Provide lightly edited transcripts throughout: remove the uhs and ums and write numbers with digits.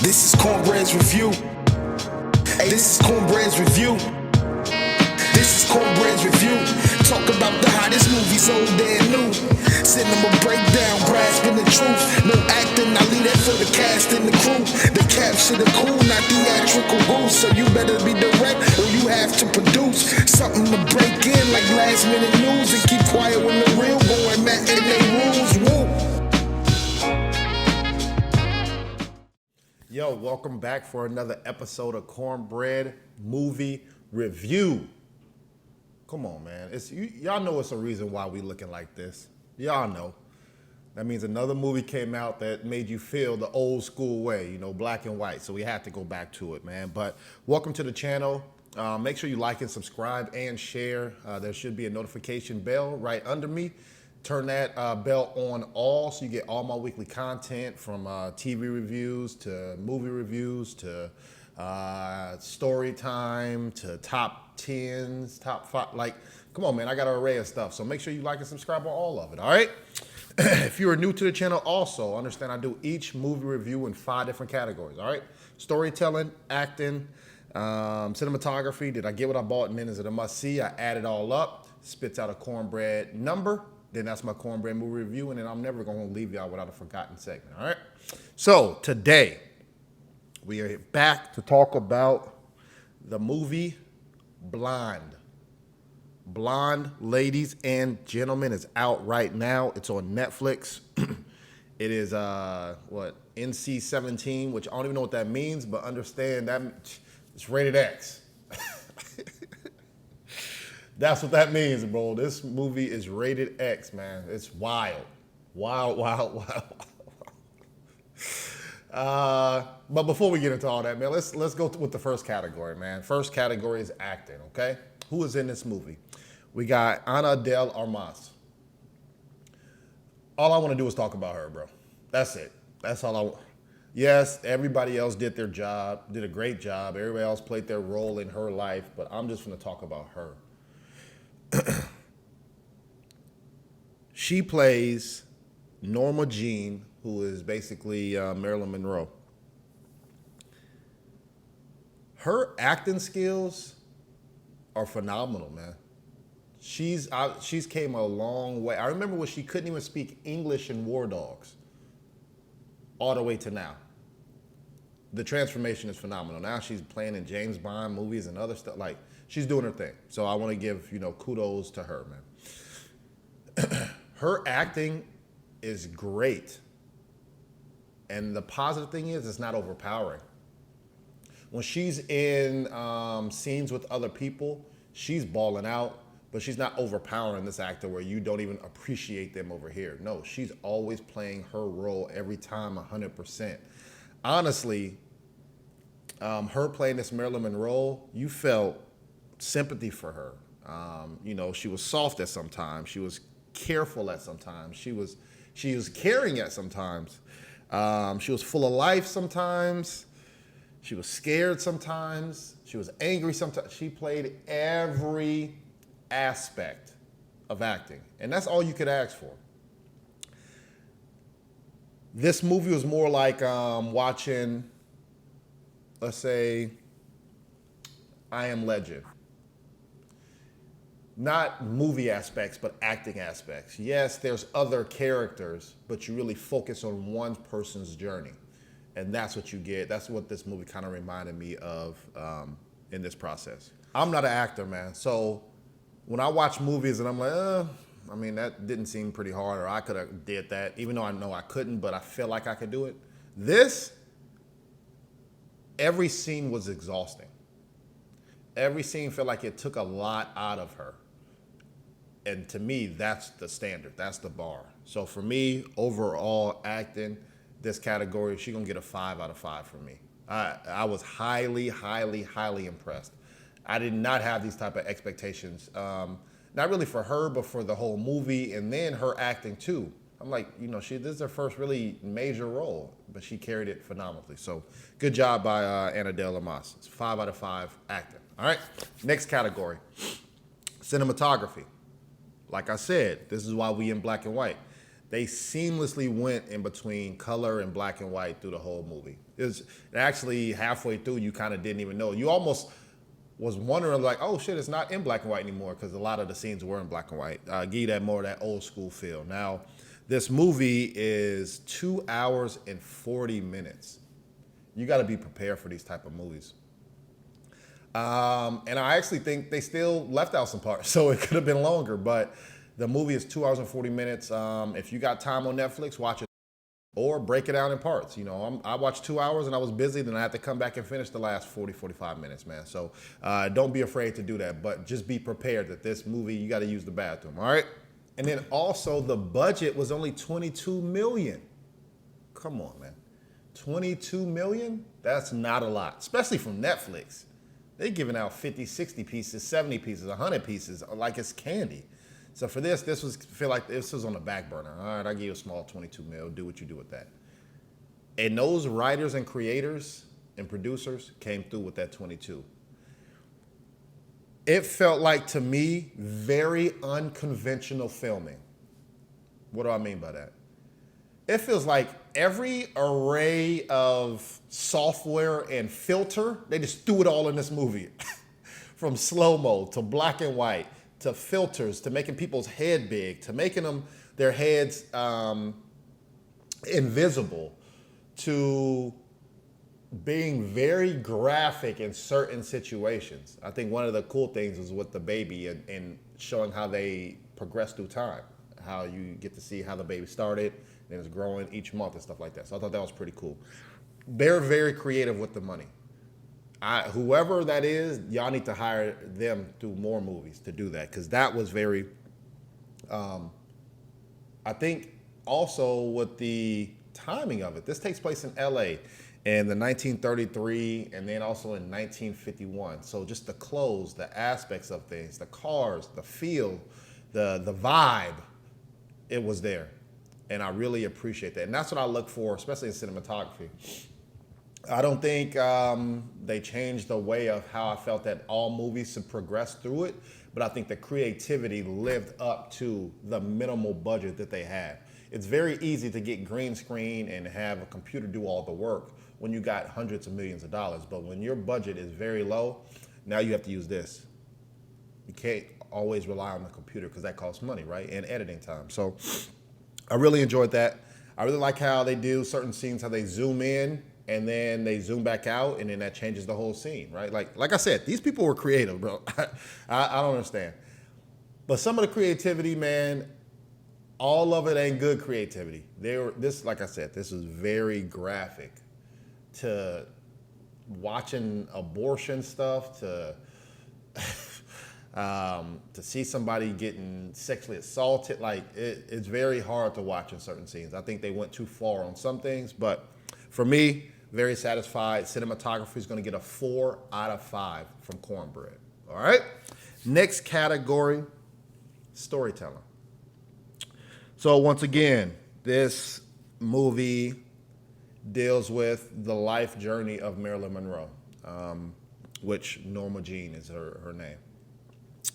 This is Cornbread's review. Hey, this is Cornbread's review. This is Cornbread's review. Talk about the hottest movies, old and new. Cinema breakdown, grasping the truth. No acting, I leave that for the cast and the crew. The capture the cool, not theatrical rules. So you better be direct or you have to produce something to break in like last minute news. And keep quiet when the real going mad in they rules. Woo. Yo, welcome back for another episode of Cornbread Movie Review. Come on, man. Y'all know it's a reason why we looking like this. Y'all know. That means another movie came out that made you feel the old school way, black and white. So we had to go back to it, man. But welcome to the channel. Make sure you like and subscribe and share. There should be a notification bell right under me. Turn that bell on all so you get all my weekly content from TV reviews to movie reviews to story time to top 10s, top 5. Like, come on, man, I got an array of stuff. So make sure you like and subscribe on all of it, all right? If you are new to the channel, also understand I do each movie review in 5 different categories, all right? Storytelling, acting, cinematography. Did I get what I bought? And then is it a must-see? I add it all up, spits out a Cornbread number. Then that's my Cornbread movie review, and then I'm never going to leave y'all without a forgotten segment, all right? So today, we are back to talk about the movie Blonde. Blonde, ladies and gentlemen, is out right now. It's on Netflix. It is, NC-17, which I don't even know what that means, but understand that it's rated X. That's what that means, bro. This movie is rated X, man. It's wild. Wild. But before we get into all that, man, let's go with the first category, man. First category is acting, okay? Who is in this movie? We got Ana de Armas. All I want to do is talk about her, bro. That's it. That's all I want. Yes, everybody else did their job, did a great job. Everybody else played their role in her life, but I'm just going to talk about her. She plays Norma Jean, who is basically Marilyn Monroe. Her acting skills are phenomenal, man. She's came a long way. I remember when she couldn't even speak English in War Dogs, all the way to now. The transformation is phenomenal. Now she's playing in James Bond movies and other stuff. Like, she's doing her thing. So I want to give, kudos to her, man. Her acting is great. And the positive thing is it's not overpowering. When she's in scenes with other people, she's balling out, but she's not overpowering this actor where you don't even appreciate them over here. No, she's always playing her role every time 100%. Honestly, her playing this Marilyn Monroe, you felt sympathy for her. She was soft at some times. She was careful at some times. She was caring at some times. She was full of life sometimes. She was scared sometimes. She was angry sometimes. She played every aspect of acting, and that's all you could ask for. This movie was more like watching, let's say, I Am Legend. Not movie aspects, but acting aspects. Yes, there's other characters, but you really focus on one person's journey. And that's what you get. That's what this movie kind of reminded me of in this process. I'm not an actor, man. So when I watch movies and I'm like, that didn't seem pretty hard, or I could have did that, even though I know I couldn't, but I feel like I could do it. Every scene was exhausting. Every scene felt like it took a lot out of her. And to me, that's the standard. That's the bar. So for me, overall acting, this category, she's going to get a 5 out of 5 for me. I was highly, highly, highly impressed. I did not have these type of expectations. Not really for her, but for the whole movie, and then her acting too. I'm like, this is her first really major role, but she carried it phenomenally. So good job by Ana de Armas. It's 5 out of 5 acting. All right, next category, cinematography. Like I said, this is why we in black and white. They seamlessly went in between color and black and white through the whole movie. It actually halfway through, you kind of didn't even know. You almost was wondering like, oh shit, it's not in black and white anymore, because a lot of the scenes were in black and white. Give you that more of that old school feel. Now, this movie is 2 hours and 40 minutes. You got to be prepared for these type of movies. And I actually think they still left out some parts, so it could have been longer. But the movie is 2 hours and 40 minutes. If you got time on Netflix, watch it. Or break it out in parts. You know, I watched 2 hours and I was busy, then I had to come back and finish the last 40, 45 minutes, man. So don't be afraid to do that, but just be prepared that this movie, you got to use the bathroom, all right? And then also the budget was only $22 million. Come on, man. $22 million? That's not a lot, especially from Netflix. They're giving out 50, 60 pieces, 70 pieces, 100 pieces, like it's candy. So for this feel like this was on the back burner. All right, I'll give you a small 22 mil. Do what you do with that. And those writers and creators and producers came through with that 22. It felt like, to me, very unconventional filming. What do I mean by that? It feels like every array of software and filter, they just threw it all in this movie. From slow-mo to black and white, to filters, to making people's head big, to making their heads invisible, to being very graphic in certain situations. I think one of the cool things was with the baby and showing how they progress through time, how you get to see how the baby started and it's growing each month and stuff like that. So I thought that was pretty cool. They're very creative with the money. Whoever that is, y'all need to hire them through more movies to do that, because that was very, I think also with the timing of it, this takes place in LA in the 1933 and then also in 1951. So just the clothes, the aspects of things, the cars, the feel, the vibe, it was there. And I really appreciate that. And that's what I look for, especially in cinematography. I don't think they changed the way of how I felt that all movies should progress through it, but I think the creativity lived up to the minimal budget that they had. It's very easy to get green screen and have a computer do all the work when you got hundreds of millions of dollars, but when your budget is very low, now you have to use this. You can't always rely on the computer because that costs money, right? And editing time. So I really enjoyed that. I really like how they do certain scenes, how they zoom in and then they zoom back out, and then that changes the whole scene, right? Like I said, these people were creative, bro. I don't understand. But some of the creativity, man, all of it ain't good creativity. Like I said, this was very graphic. To watching abortion stuff, to see somebody getting sexually assaulted, like it's very hard to watch in certain scenes. I think they went too far on some things, but for me, very satisfied. Cinematography is going to get a 4 out of 5 from Cornbread. All right. Next category, storytelling. So once again, this movie deals with the life journey of Marilyn Monroe, which Norma Jean is her name.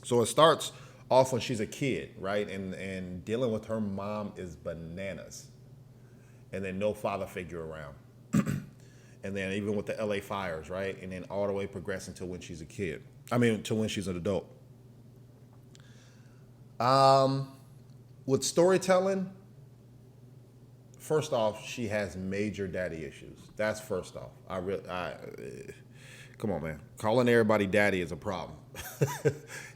So it starts off when she's a kid, right? And dealing with her mom is bananas. And then no father figure around. And then even with the LA fires, right? And then all the way progressing to when she's a kid. To when she's an adult. With storytelling, first off, she has major daddy issues. That's first off. Come on, man. Calling everybody daddy is a problem.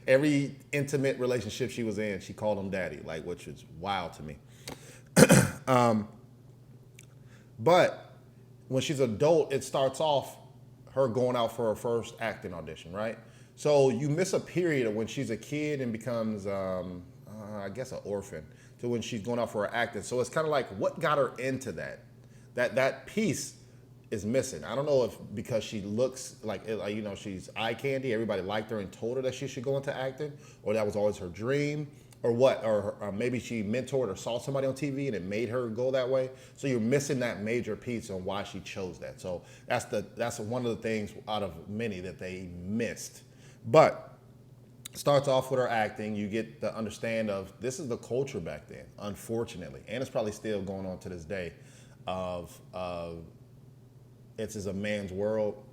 Every intimate relationship she was in, she called him daddy, which is wild to me. But when she's adult, it starts off her going out for her first acting audition, right? So you miss a period of when she's a kid and becomes, I guess, an orphan, to when she's going out for her acting. So it's kind of like, what got her into that? That piece is missing. I don't know if because she looks like she's eye candy, everybody liked her and told her that she should go into acting, or that was always her dream, or what, or maybe she mentored or saw somebody on TV and it made her go that way. So you're missing that major piece on why she chose that. So that's one of the things out of many that they missed. But Starts off with her acting. You get the understand of this is the culture back then, unfortunately, and it's probably still going on to this day. Of it's as a man's world.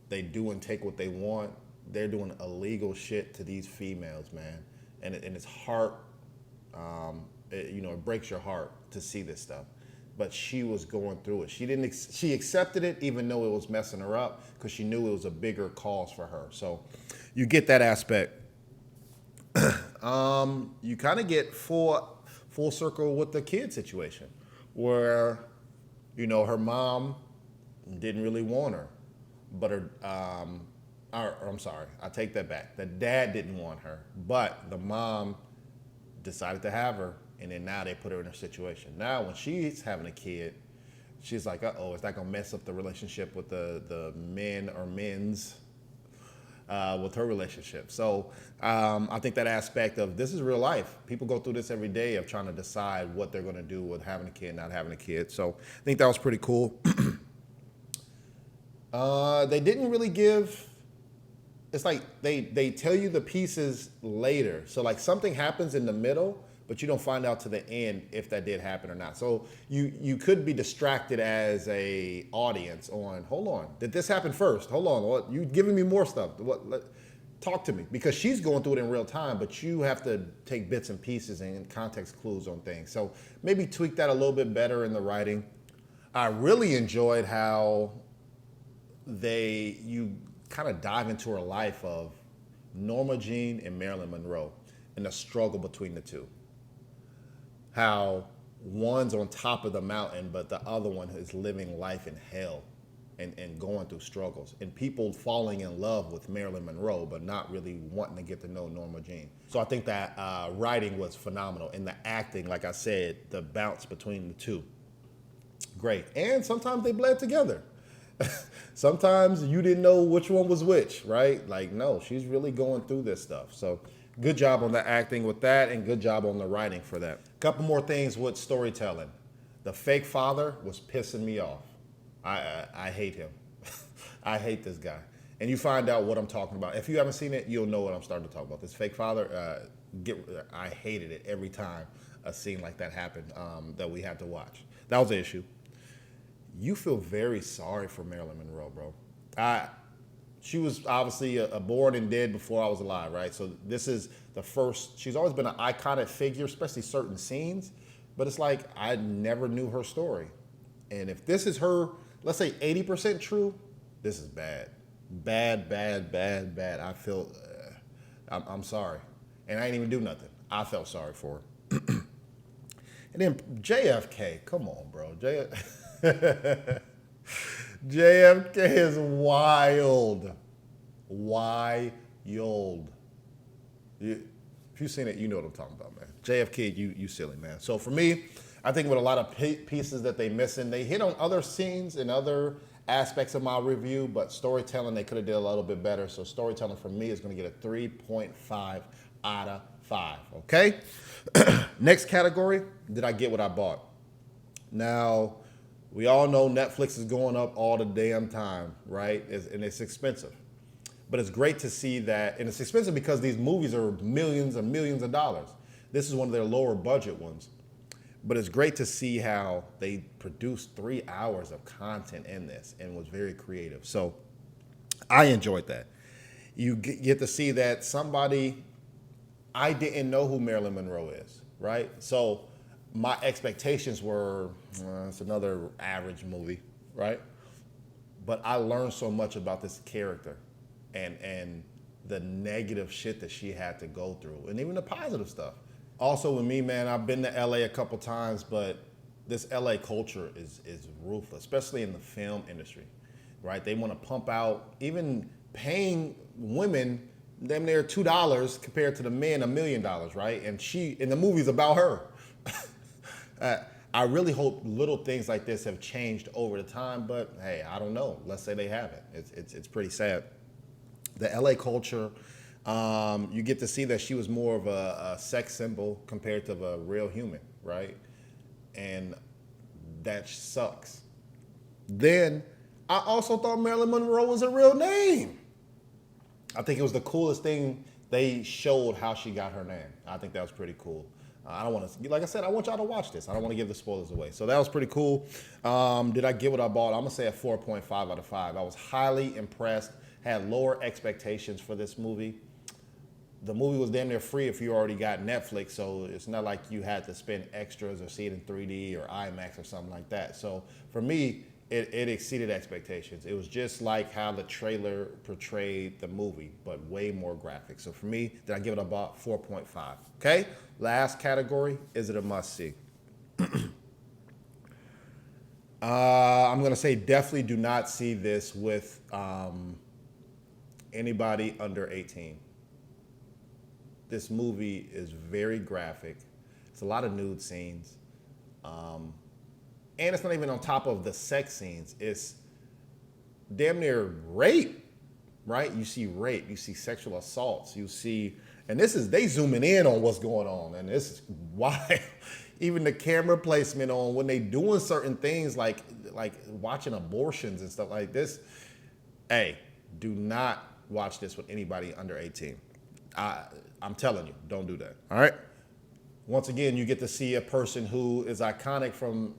They do and take what they want. They're doing illegal shit to these females, man, and it's heart. It breaks your heart to see this stuff. But she was going through it. She accepted it, even though it was messing her up, because she knew it was a bigger cause for her. So, you get that aspect. You kind of get full circle with the kid situation, where, her mom didn't really want her, but I'm sorry, I take that back. The dad didn't want her, but the mom decided to have her, and then now they put her in a situation. Now, when she's having a kid, she's like, uh-oh, is that gonna mess up the relationship with the men or men's with her relationship? So I think that aspect of this is real life. People go through this every day of trying to decide what they're gonna do with having a kid, not having a kid. So I think that was pretty cool. They didn't really give. It's like they tell you the pieces later. So like something happens in the middle, but you don't find out to the end if that did happen or not. So you could be distracted as a audience on, hold on, did this happen first? Hold on, what, you giving me more stuff? Talk to me, because she's going through it in real time, but you have to take bits and pieces and context clues on things. So maybe tweak that a little bit better in the writing. I really enjoyed how you kind of dive into her life of Norma Jean and Marilyn Monroe and the struggle between the two. How one's on top of the mountain, but the other one is living life in hell and going through struggles. And people falling in love with Marilyn Monroe, but not really wanting to get to know Norma Jean. So I think that writing was phenomenal. And the acting, like I said, the bounce between the two, great. And sometimes they bled together. Sometimes you didn't know which one was which, right? Like, no, she's really going through this stuff. So good job on the acting with that, and good job on the writing for that. Couple more things with storytelling. The fake father was pissing me off. I hate him. I hate this guy. And you find out what I'm talking about. If you haven't seen it, you'll know what I'm starting to talk about. This fake father, I hated it every time a scene like that happened that we had to watch. That was the issue. You feel very sorry for Marilyn Monroe, bro. She was obviously born and dead before I was alive, right? So this is the first. She's always been an iconic figure, especially certain scenes. But it's like I never knew her story. And if this is her, let's say 80% true, this is bad. Bad. I feel, I'm sorry. And I didn't even do nothing. I felt sorry for her. And then JFK, come on, bro. JFK is wild. If you've seen it, you know what I'm talking about, man. JFK, you silly, man. So for me, I think with a lot of pieces that they missing, they hit on other scenes and other aspects of my review, but storytelling, they could have did a little bit better. So storytelling for me is going to get a 3.5 out of 5, okay? Next category, did I get what I bought? Now, we all know Netflix is going up all the damn time, right? And it's expensive. But it's great to see that, and it's expensive because these movies are millions and millions of dollars. This is one of their lower budget ones. But it's great to see how they produced 3 hours of content in this and was very creative. So I enjoyed that. You get to see that somebody, I didn't know who Marilyn Monroe is, right? So my expectations were, it's another average movie, right? But I learned so much about this character and the negative shit that she had to go through, and even the positive stuff. Also with me, man, I've been to LA a couple times, but this LA culture is ruthless, especially in the film industry, right? They want to pump out, even paying women damn near $2 compared to the men $1 million, right? And the movie's about her. I really hope little things like this have changed over the time, but hey, I don't know. Let's say they haven't. It's pretty sad. The LA culture, you get to see that she was more of a sex symbol compared to a real human, right? And that sucks. Then I also thought Marilyn Monroe was a real name. I think it was the coolest thing they showed how she got her name. I think that was pretty cool. I don't want to, like I said, I want y'all to watch this. I don't want to give the spoilers away. So that was pretty cool. Did I give it a ball? I'm gonna say a 4.5 out of 5. I was highly impressed. Had lower expectations for this movie. The movie was damn near free if you already got Netflix, so it's not like you had to spend extras or see it in 3D or IMAX or something like that. So for me, it exceeded expectations. It was just like how the trailer portrayed the movie, but way more graphic. So for me, did I give it about 4.5? Okay, last category, is it a must-see? I'm gonna say definitely do not see this with anybody under 18. This movie is very graphic. It's a lot of nude scenes. And it's not even on top of the sex scenes. It's damn near rape, right? You see rape, you see sexual assaults, you see, and this is, they zooming in on what's going on. And this is why even the camera placement on when they doing certain things like watching abortions and stuff like this. Hey, do not watch this with anybody under 18. I'm telling you, don't do that. All right. Once again, you get to see a person who is iconic from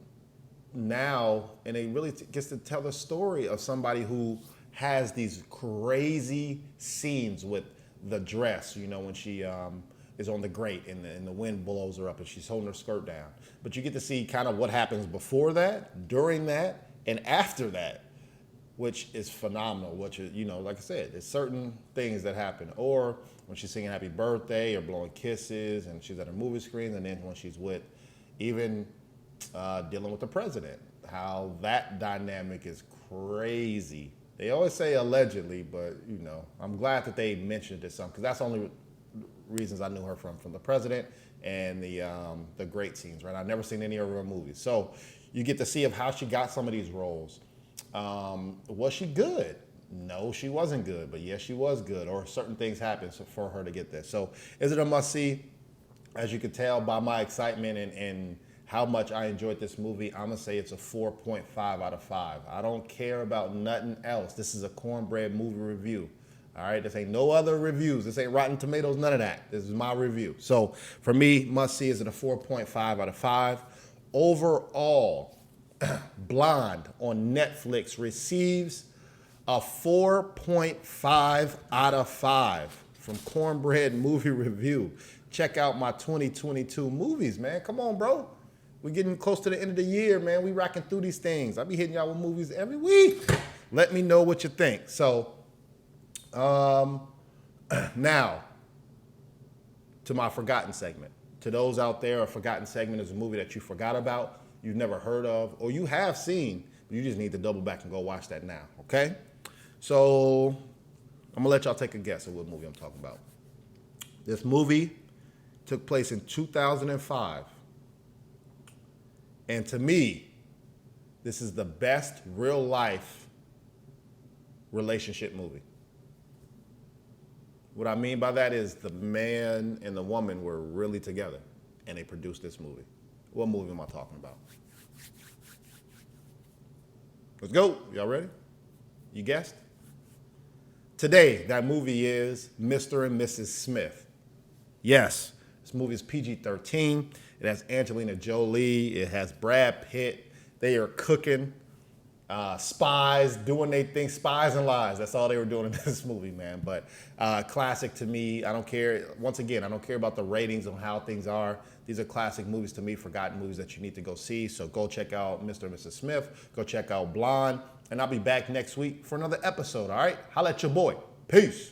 now, and it really gets to tell the story of somebody who has these crazy scenes with the dress, you know, when she is on the grate and the wind blows her up and she's holding her skirt down. But you get to see kind of what happens before that, during that, and after that, which is phenomenal. Which is, you know, like I said, there's certain things that happen. Or when she's singing happy birthday or blowing kisses and she's at her movie screen, and then when she's with even dealing with the president, how that dynamic is crazy. They always say allegedly, but you know, I'm glad that they mentioned it some, because that's the only reasons I knew her from the president and the great scenes, right? I've never seen any of her movies. So you get to see of how she got some of these roles. Was she good? No, she wasn't good, but yes, she was good, or certain things happened for her to get there. So is it a must-see? As you can tell by my excitement and how much I enjoyed this movie, I'm gonna say it's a 4.5 out of 5. I don't care about nothing else. This is a Cornbread movie review. All right, this ain't no other reviews. This ain't Rotten Tomatoes, none of that. This is my review. So for me, must-see is it a 4.5 out of 5. Overall, Blonde on Netflix receives a 4.5 out of 5 from Cornbread Movie Review. Check out my 2022 movies, man. Come on, bro. We're getting close to the end of the year, man. We rocking through these things. I be hitting y'all with movies every week. Let me know what you think. So, now, to my forgotten segment. To those out there, a forgotten segment is a movie that you forgot about, you've never heard of, or you have seen, but you just need to double back and go watch that now, okay? So I'm gonna let y'all take a guess at what movie I'm talking about. This movie took place in 2005. And to me, this is the best real life relationship movie. What I mean by that is the man and the woman were really together and they produced this movie. What movie am I talking about? Let's go. Y'all ready? You guessed? Today, that movie is Mr. and Mrs. Smith. Yes, this movie is PG-13. It has Angelina Jolie. It has Brad Pitt. They are cooking. Spies, doing their thing, spies and lies. That's all they were doing in this movie, man. But classic to me. I don't care. Once again, I don't care about the ratings on how things are. These are classic movies to me, forgotten movies that you need to go see. So go check out Mr. and Mrs. Smith. Go check out Blonde. And I'll be back next week for another episode, all right? Holla at your boy. Peace.